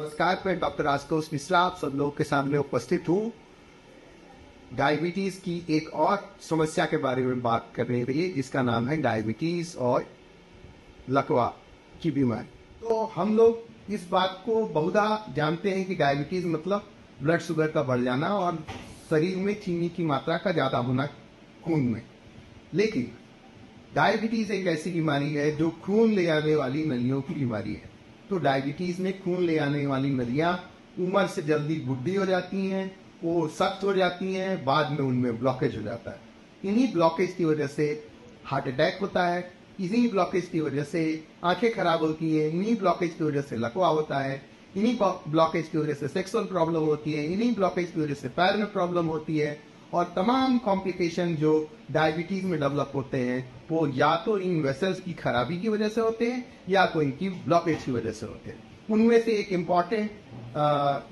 नमस्कार, मैं डॉक्टर आशुतोष मिश्रा आप सब लोग के सामने उपस्थित हूँ डायबिटीज की एक और समस्या के बारे में बात करने के लिए, जिसका नाम है डायबिटीज और लकवा की बीमारी। तो हम लोग इस बात को बहुधा जानते हैं कि डायबिटीज मतलब ब्लड शुगर का बढ़ जाना और शरीर में चीनी की मात्रा का ज्यादा होना खून में। लेकिन डायबिटीज एक ऐसी बीमारी है जो खून ले आने वाली नलियों की बीमारी है। तो डायबिटीज में खून ले आने वाली नलियां उम्र से जल्दी बुढ़ी हो जाती हैं, वो सख्त हो जाती हैं, बाद में उनमें ब्लॉकेज हो जाता है। इन्हीं ब्लॉकेज की वजह से हार्ट अटैक होता है, इन्हीं ब्लॉकेज की वजह से आंखें खराब होती है, इन्हीं ब्लॉकेज की वजह से लकवा होता है, इन्हीं ब्लॉकेज की वजह से सेक्सुअल प्रॉब्लम होती है, इन्हीं ब्लॉकेज की वजह से पैर में प्रॉब्लम होती है। और तमाम कॉम्प्लिकेशन जो डायबिटीज में डेवलप होते हैं वो या तो इन वेसल्स की खराबी की वजह से होते हैं या तो इनकी ब्लॉकेज की वजह से होते हैं। उनमें से एक इम्पॉर्टेंट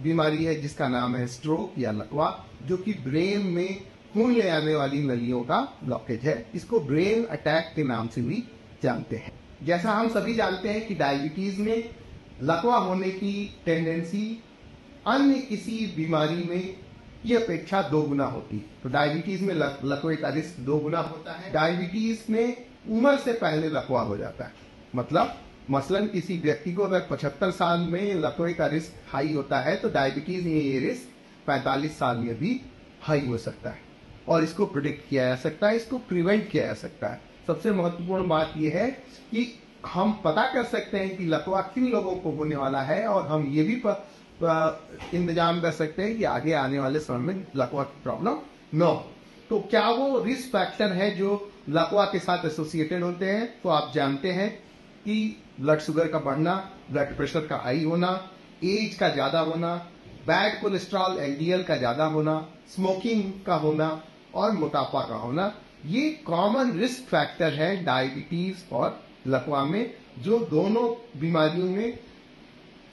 बीमारी है जिसका नाम है स्ट्रोक या लकवा, जो कि ब्रेन में खून ले आने वाली नलियों का ब्लॉकेज है। इसको ब्रेन अटैक के नाम से भी जानते हैं। जैसा हम सभी जानते हैं कि डायबिटीज में लकवा होने की टेंडेंसी अन्य किसी बीमारी में की अपेक्षा 2 गुना होती है। तो डायबिटीज में लकवे का रिस्क 2 गुना होता है। डायबिटीज में उम्र से पहले लकवा हो जाता है। मतलब मसलन किसी व्यक्ति को अगर 75 साल में लकवे का रिस्क हाई होता है तो डायबिटीज में ये रिस्क 45 साल में भी हाई हो सकता है। और इसको प्रिडिक्ट किया जा सकता है, इसको प्रिवेंट किया जा सकता है। सबसे महत्वपूर्ण बात यह है कि हम पता कर सकते हैं कि लकवा किन लोगों को होने वाला है और हम ये भी इंतजाम कर सकते हैं कि आगे आने वाले समय में लकवा की प्रॉब्लम न हो। तो क्या वो रिस्क फैक्टर है जो लकवा के साथ एसोसिएटेड होते हैं? तो आप जानते हैं कि ब्लड शुगर का बढ़ना, ब्लड प्रेशर का हाई होना, एज का ज्यादा होना, बैड कोलेस्ट्रॉल एलडीएल का ज्यादा होना, स्मोकिंग का होना और मोटापा का होना, ये कॉमन रिस्क फैक्टर है डायबिटीज और लकवा में, जो दोनों बीमारियों में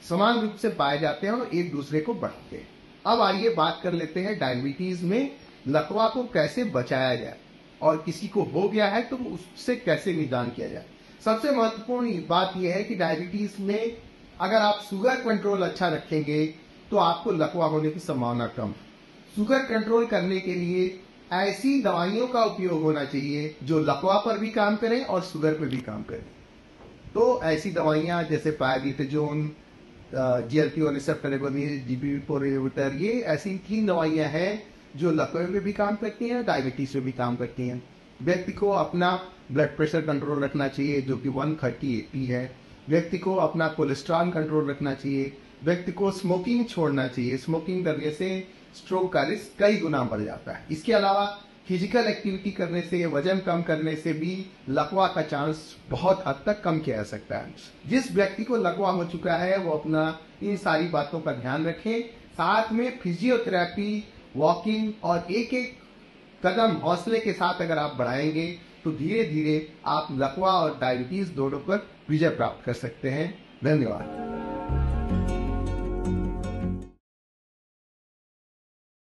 समान रूप से पाए जाते हैं और एक दूसरे को बढ़ते हैं। अब आइए बात कर लेते हैं डायबिटीज में लकवा को कैसे बचाया जाए और किसी को हो गया है तो उससे कैसे निदान किया जाए। सबसे महत्वपूर्ण बात यह है कि डायबिटीज में अगर आप शुगर कंट्रोल अच्छा रखेंगे तो आपको लकवा होने की संभावना कम। शुगर कंट्रोल करने के लिए ऐसी दवाइयों का उपयोग होना चाहिए जो लकवा पर भी काम करें और शुगर पर भी काम करें। तो ऐसी दवाइयां जैसे पैरालिथोजोन, GLP-1 receptor agonist, DPP-4 inhibitor, ये ऐसी 3 दवाइयां हैं जो लकवे में भी काम करती हैं, डायबिटीज में भी काम करती हैं। व्यक्ति को अपना ब्लड प्रेशर कंट्रोल रखना चाहिए जो कि 130/80 है। व्यक्ति को अपना कोलेस्ट्रॉल कंट्रोल रखना चाहिए। व्यक्ति को स्मोकिंग छोड़ना चाहिए। स्मोकिंग करने से स्ट्रोक का रिस्क कई गुना बढ़ जाता है। इसके अलावा फिजिकल एक्टिविटी करने से, वजन कम करने से भी लकवा का चांस बहुत हद तक कम किया जा सकता है। जिस व्यक्ति को लकवा हो चुका है वो अपना इन सारी बातों का ध्यान रखें। साथ में फिजियोथेरेपी, वॉकिंग और एक एक कदम हौसले के साथ अगर आप बढ़ाएंगे तो धीरे धीरे आप लकवा और डायबिटीज दोनों पर विजय प्राप्त कर सकते हैं। धन्यवाद।